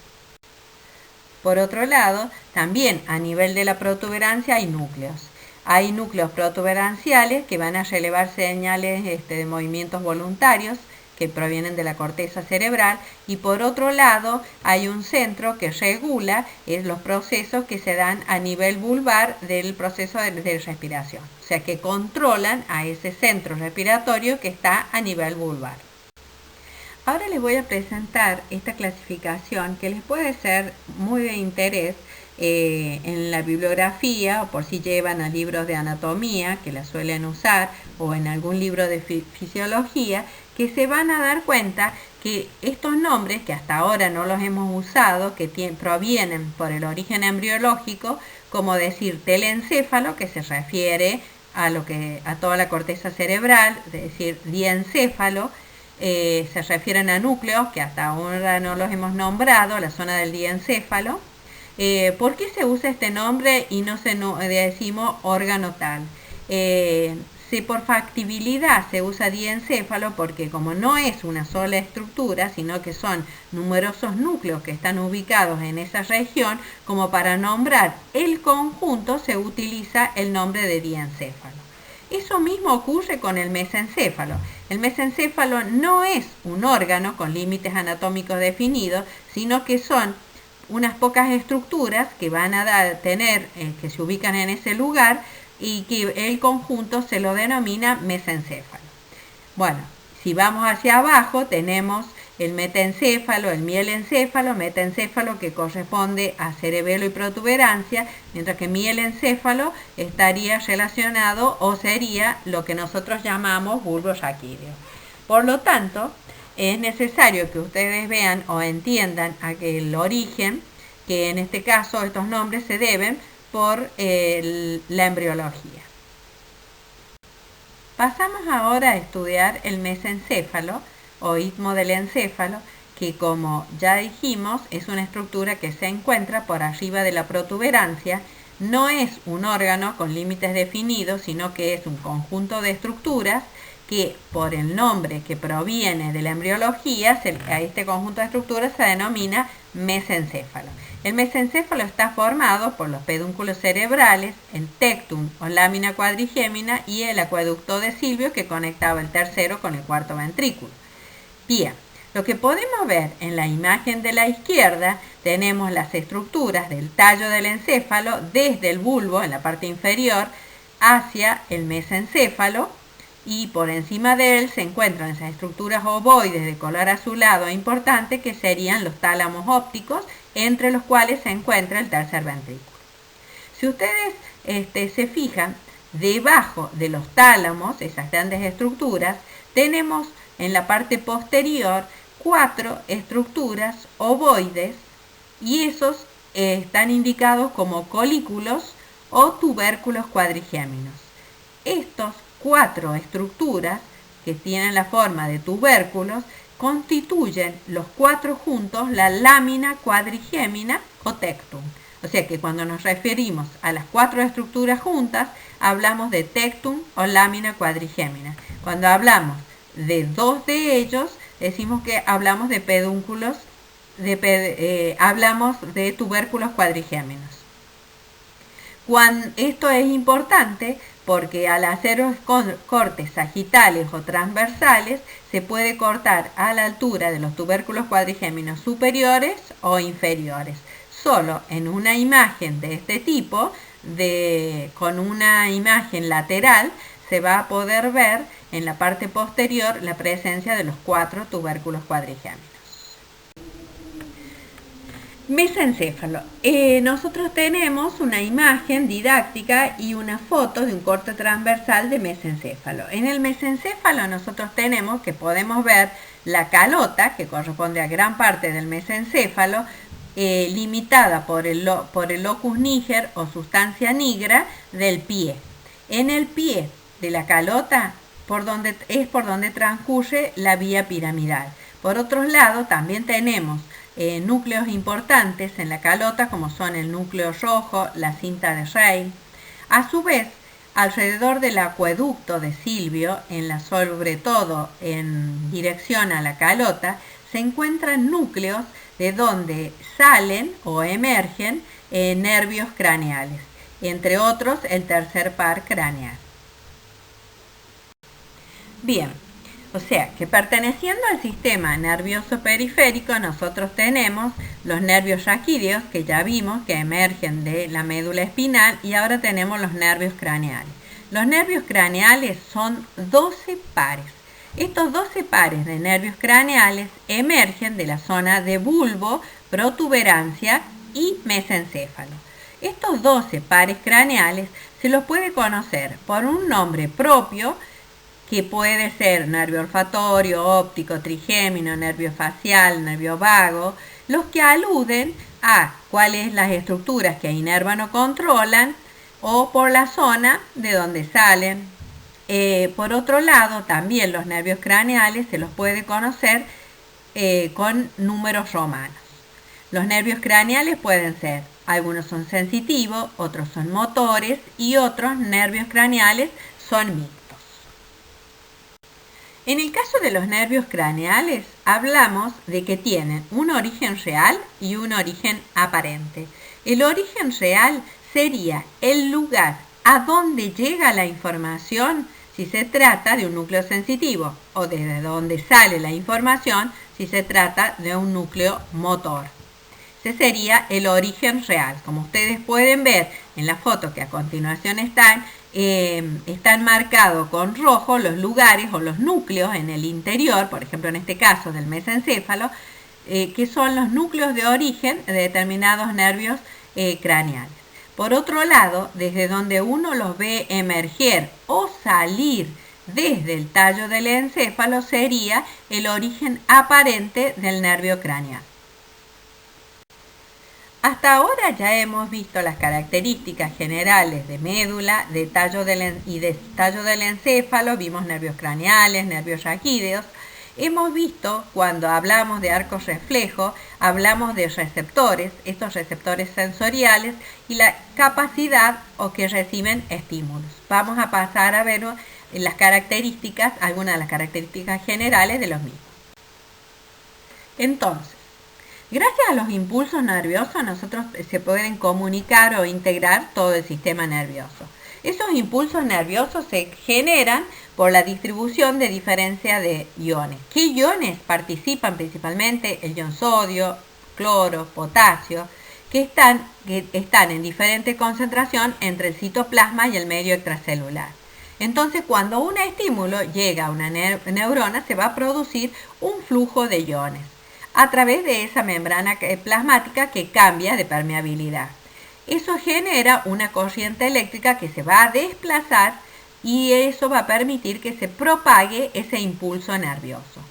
Por otro lado, también a nivel de la protuberancia hay núcleos. Hay núcleos protuberanciales que van a relevar señales de movimientos voluntarios que provienen de la corteza cerebral, y por otro lado hay un centro que regula los procesos que se dan a nivel vulvar del proceso de respiración, o sea que controlan a ese centro respiratorio que está a nivel vulvar. Ahora les voy a presentar esta clasificación que les puede ser muy de interés en la bibliografía, o por si llevan a libros de anatomía que la suelen usar, o en algún libro de fisiología, que se van a dar cuenta que estos nombres, que hasta ahora no los hemos usado, que provienen por el origen embriológico, como decir telencéfalo, que se refiere a toda la corteza cerebral, es decir, diencéfalo, se refieren a núcleos que hasta ahora no los hemos nombrado, la zona del diencéfalo. ¿Por qué se usa este nombre y no decimos órgano tal? Por factibilidad se usa diencéfalo porque como no es una sola estructura, sino que son numerosos núcleos que están ubicados en esa región, como para nombrar el conjunto se utiliza el nombre de diencéfalo. Eso mismo ocurre con el mesencéfalo. El mesencéfalo no es un órgano con límites anatómicos definidos, sino que son unas pocas estructuras que van a tener, que se ubican en ese lugar, y que el conjunto se lo denomina mesencéfalo. Bueno, si vamos hacia abajo tenemos el metencéfalo, el mielencéfalo, metencéfalo que corresponde a cerebelo y protuberancia, mientras que mielencéfalo estaría relacionado o sería lo que nosotros llamamos bulbo raquídeo. Por lo tanto, es necesario que ustedes vean o entiendan el origen, que en este caso estos nombres se deben por la embriología. Pasamos ahora a estudiar el mesencéfalo o istmo del encéfalo, que como ya dijimos es una estructura que se encuentra por arriba de la protuberancia. No es un órgano con límites definidos, sino que es un conjunto de estructuras que por el nombre que proviene de la embriología, a este conjunto de estructuras se denomina mesencéfalo. El mesencéfalo está formado por los pedúnculos cerebrales, el tectum o lámina cuadrigémina y el acueducto de Silvio que conectaba el tercero con el cuarto ventrículo. Bien, lo que podemos ver en la imagen de la izquierda, tenemos las estructuras del tallo del encéfalo desde el bulbo en la parte inferior hacia el mesencéfalo, y por encima de él se encuentran esas estructuras ovoides de color azulado importante que serían los tálamos ópticos, entre los cuales se encuentra el tercer ventrículo. Si ustedes se fijan, debajo de los tálamos, esas grandes estructuras, tenemos en la parte posterior 4 estructuras ovoides, y esos están indicados como colículos o tubérculos cuadrigéminos. Estos 4 estructuras que tienen la forma de tubérculos constituyen los 4 juntos la lámina cuadrigémina o tectum. O sea que cuando nos referimos a las 4 estructuras juntas, hablamos de tectum o lámina cuadrigémina. Cuando hablamos de 2 de ellos, decimos que hablamos de pedúnculos, hablamos de tubérculos cuadrigéminos. Esto es importante porque al hacer los cortes sagitales o transversales se puede cortar a la altura de los tubérculos cuadrigéminos superiores o inferiores. Solo en una imagen de este tipo, con una imagen lateral, se va a poder ver en la parte posterior la presencia de los 4 tubérculos cuadrigéminos. Mesencéfalo. Nosotros tenemos una imagen didáctica y una foto de un corte transversal de mesencéfalo. En el mesencéfalo nosotros tenemos que podemos ver la calota, que corresponde a gran parte del mesencéfalo, limitada por el locus niger o sustancia nigra del pie. En el pie de la calota por donde transcurre la vía piramidal. Por otro lado, también tenemos núcleos importantes en la calota, como son el núcleo rojo, la cinta de Rey. A su vez, alrededor del acueducto de Silvio, sobre todo en dirección a la calota, se encuentran núcleos de donde salen o emergen nervios craneales, entre otros el tercer par craneal. Bien, O sea, que perteneciendo al sistema nervioso periférico, nosotros tenemos los nervios raquídeos, que ya vimos que emergen de la médula espinal, y ahora tenemos los nervios craneales. Los nervios craneales son 12 pares. Estos 12 pares de nervios craneales emergen de la zona de bulbo, protuberancia y mesencéfalo. Estos 12 pares craneales se los puede conocer por un nombre propio, que puede ser nervio olfatorio, óptico, trigémino, nervio facial, nervio vago, los que aluden a cuáles las estructuras que inervan o controlan, o por la zona de donde salen. Por otro lado, también los nervios craneales se los puede conocer con números romanos. Los nervios craneales pueden ser, algunos son sensitivos, otros son motores y otros nervios craneales son mixtos. En el caso de los nervios craneales, hablamos de que tienen un origen real y un origen aparente. El origen real sería el lugar a donde llega la información si se trata de un núcleo sensitivo, o desde donde sale la información si se trata de un núcleo motor. Ese sería el origen real. Como ustedes pueden ver en la foto que a continuación están marcados con rojo los lugares o los núcleos en el interior, por ejemplo en este caso del mesencéfalo, que son los núcleos de origen de determinados nervios craneales. Por otro lado, desde donde uno los ve emerger o salir desde el tallo del encéfalo sería el origen aparente del nervio craneal. Hasta ahora ya hemos visto las características generales de médula de tallo del encéfalo, vimos nervios craneales, nervios raquídeos. Hemos visto, cuando hablamos de arcos reflejos, hablamos de receptores, estos receptores sensoriales y la capacidad o que reciben estímulos. Vamos a pasar a ver las características, algunas de las características generales de los mismos. Entonces, gracias a los impulsos nerviosos, nosotros se pueden comunicar o integrar todo el sistema nervioso. Esos impulsos nerviosos se generan por la distribución de diferencia de iones. ¿Qué iones participan principalmente? El ion sodio, cloro, potasio, que están en diferente concentración entre el citoplasma y el medio extracelular. Entonces, cuando un estímulo llega a una neurona, se va a producir un flujo de iones a través de esa membrana plasmática que cambia de permeabilidad. Eso genera una corriente eléctrica que se va a desplazar y eso va a permitir que se propague ese impulso nervioso.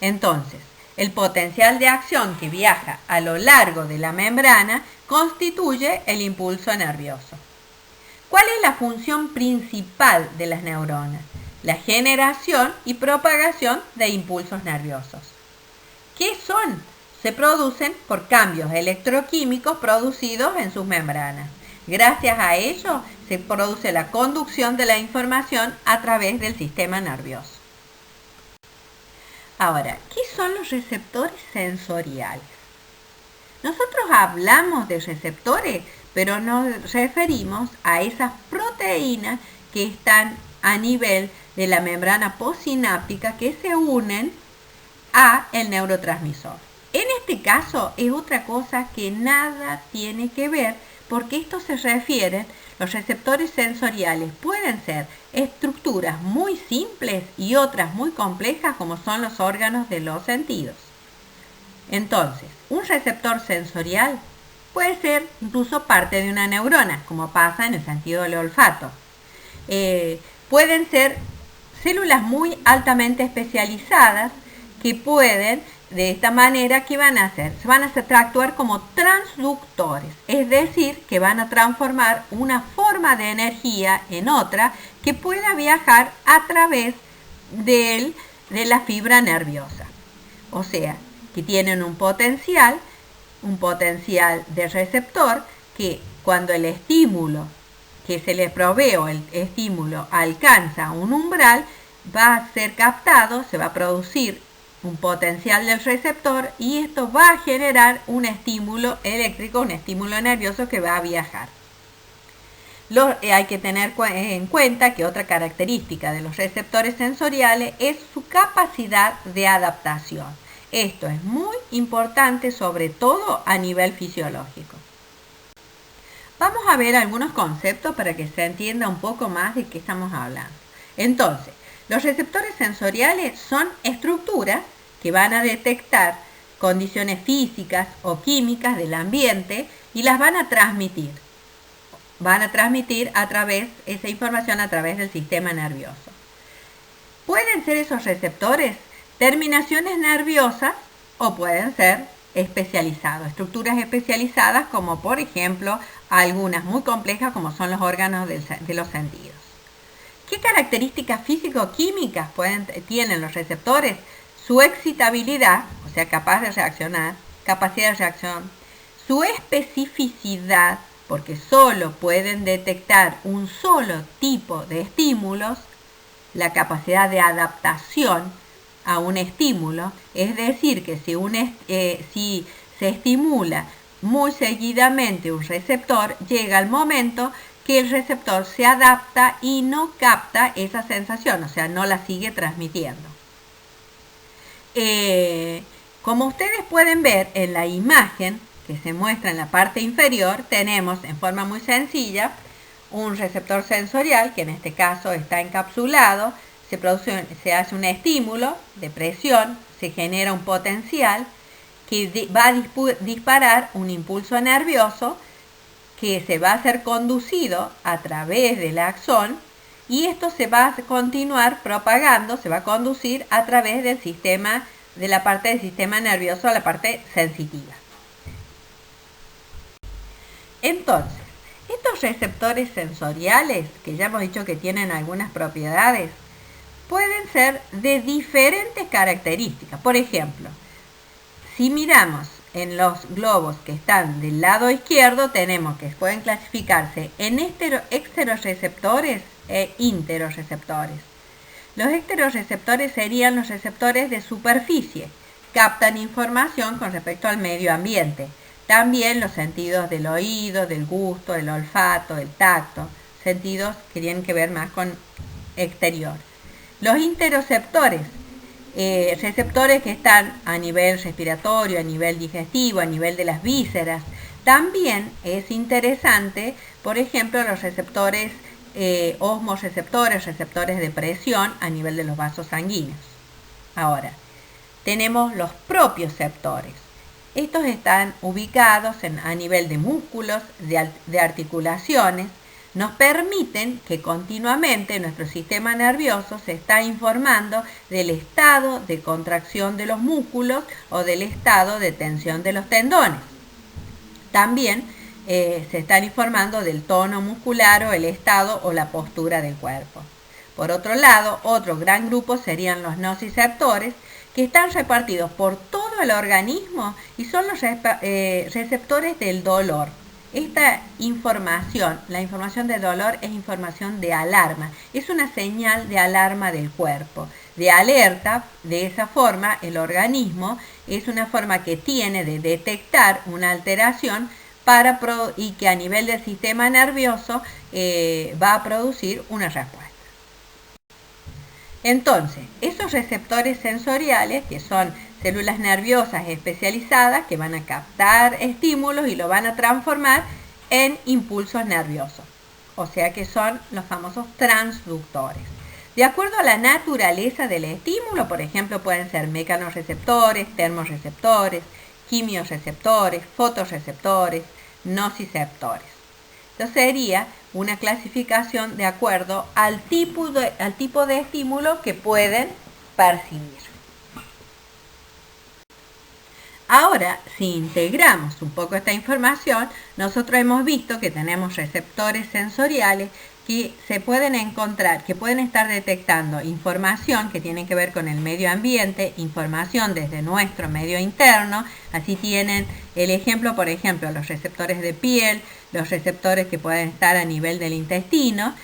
Entonces, el potencial de acción que viaja a lo largo de la membrana constituye el impulso nervioso. ¿Cuál es la función principal de las neuronas? La generación y propagación de impulsos nerviosos. ¿Qué son? Se producen por cambios electroquímicos producidos en sus membranas. Gracias a ello se produce la conducción de la información a través del sistema nervioso. Ahora, ¿qué son los receptores sensoriales? Nosotros hablamos de receptores, pero nos referimos a esas proteínas que están a nivel de la membrana postsináptica que se unen a el neurotransmisor. En este caso es otra cosa que nada tiene que ver, porque esto se refiere, los receptores sensoriales pueden ser estructuras muy simples y otras muy complejas como son los órganos de los sentidos. Entonces, un receptor sensorial puede ser incluso parte de una neurona, como pasa en el sentido del olfato. Pueden ser células muy altamente especializadas que pueden, de esta manera, ¿qué van a hacer? Se van a actuar como transductores, es decir, que van a transformar una forma de energía en otra que pueda viajar a través de la fibra nerviosa. O sea, que tienen un potencial de receptor que cuando el estímulo que se le provee o el estímulo alcanza un umbral, va a ser captado, se va a producir un potencial del receptor y esto va a generar un estímulo eléctrico, un estímulo nervioso que va a viajar. Hay que tener en cuenta que otra característica de los receptores sensoriales es su capacidad de adaptación. Esto es muy importante, sobre todo a nivel fisiológico. Vamos a ver algunos conceptos para que se entienda un poco más de qué estamos hablando. Entonces, los receptores sensoriales son estructuras que van a detectar condiciones físicas o químicas del ambiente y las van a transmitir. Van a transmitir esa información a través del sistema nervioso. Pueden ser esos receptores terminaciones nerviosas o pueden ser especializados, estructuras especializadas como por ejemplo algunas muy complejas como son los órganos de los sentidos. ¿Qué características físico-químicas tienen los receptores? Su excitabilidad, o sea, capaz de reaccionar, capacidad de reacción, su especificidad, porque solo pueden detectar un solo tipo de estímulos, la capacidad de adaptación a un estímulo, es decir, que si se estimula muy seguidamente un receptor, llega el momento que el receptor se adapta y no capta esa sensación, o sea, no la sigue transmitiendo. Como ustedes pueden ver en la imagen que se muestra en la parte inferior, tenemos en forma muy sencilla un receptor sensorial que en este caso está encapsulado, se hace un estímulo de presión, se genera un potencial que va a disparar un impulso nervioso que se va a ser conducido a través del axón y esto se va a continuar propagando, se va a conducir a través de la parte del sistema nervioso a la parte sensitiva. Entonces, estos receptores sensoriales, que ya hemos dicho que tienen algunas propiedades, pueden ser de diferentes características. Por ejemplo, si miramos en los globos que están del lado izquierdo, tenemos que pueden clasificarse en exteroreceptores e interoreceptores. Los exteroreceptores serían los receptores de superficie, captan información con respecto al medio ambiente. También los sentidos del oído, del gusto, del olfato, del tacto, sentidos que tienen que ver más con exterior. Los interoceptores, receptores que están a nivel respiratorio, a nivel digestivo, a nivel de las vísceras. También es interesante, por ejemplo, los receptores osmoreceptores, receptores de presión a nivel de los vasos sanguíneos. Ahora, tenemos los propioceptores. Estos están ubicados a nivel de músculos, de articulaciones, nos permiten que continuamente nuestro sistema nervioso se está informando del estado de contracción de los músculos o del estado de tensión de los tendones. También se están informando del tono muscular o el estado o la postura del cuerpo. Por otro lado, otro gran grupo serían los nociceptores, que están repartidos por todo el organismo y son los receptores del dolor. Esta información, la información de dolor es información de alarma, es una señal de alarma del cuerpo, de alerta. De esa forma el organismo es una forma que tiene de detectar una alteración y que a nivel del sistema nervioso va a producir una respuesta. Entonces, esos receptores sensoriales, que son células nerviosas especializadas que van a captar estímulos y lo van a transformar en impulsos nerviosos, o sea que son los famosos transductores. De acuerdo a la naturaleza del estímulo, por ejemplo, pueden ser mecanorreceptores, termorreceptores, quimioreceptores, fotorreceptores, nociceptores. Entonces sería una clasificación de acuerdo al tipo de estímulo que pueden percibir. Ahora, si integramos un poco esta información, nosotros hemos visto que tenemos receptores sensoriales que se pueden encontrar, que pueden estar detectando información que tiene que ver con el medio ambiente, información desde nuestro medio interno. Así tienen el ejemplo, por ejemplo, los receptores de piel, los receptores que pueden estar a nivel del intestino.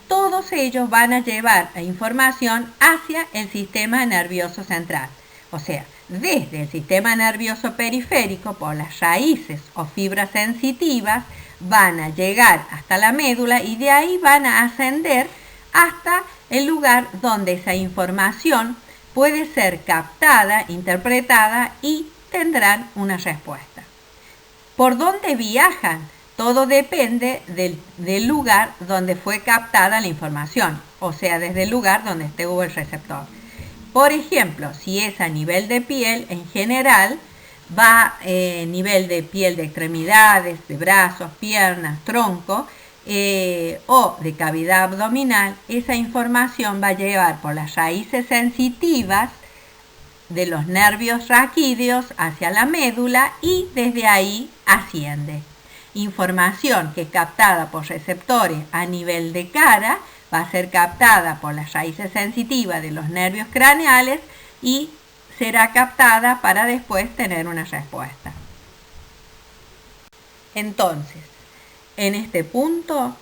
Todos ellos van a llevar la información hacia el sistema nervioso central. O sea, desde el sistema nervioso periférico, por las raíces o fibras sensitivas, van a llegar hasta la médula y de ahí van a ascender hasta el lugar donde esa información puede ser captada, interpretada y tendrán una respuesta. ¿Por dónde viajan? Todo depende del lugar donde fue captada la información, o sea, desde el lugar donde estuvo el receptor. Por ejemplo, si es a nivel de piel, en general va a nivel de piel de extremidades, de brazos, piernas, tronco o de cavidad abdominal, esa información va a llevar por las raíces sensitivas de los nervios raquídeos hacia la médula y desde ahí asciende. Información que es captada por receptores a nivel de cara va a ser captada por las raíces sensitivas de los nervios craneales y será captada para después tener una respuesta. Entonces, en este punto,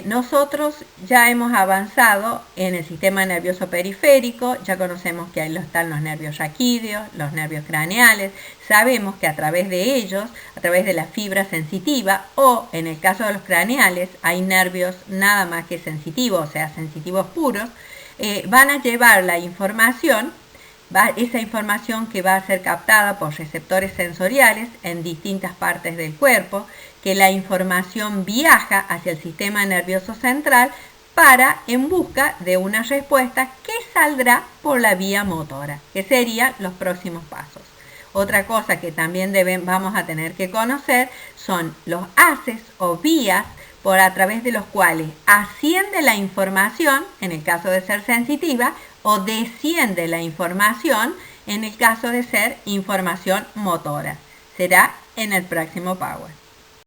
nosotros ya hemos avanzado en el sistema nervioso periférico, ya conocemos que ahí están los nervios raquídeos, los nervios craneales, sabemos que a través de ellos, a través de la fibra sensitiva o en el caso de los craneales, hay nervios nada más que sensitivos, o sea, sensitivos puros, van a llevar la información, esa información que va a ser captada por receptores sensoriales en distintas partes del cuerpo, que la información viaja hacia el sistema nervioso central para en busca de una respuesta que saldrá por la vía motora, que serían los próximos pasos. Otra cosa que también vamos a tener que conocer son los haces o vías a través de los cuales asciende la información, en el caso de ser sensitiva, o desciende la información, en el caso de ser información motora. Será en el próximo Power.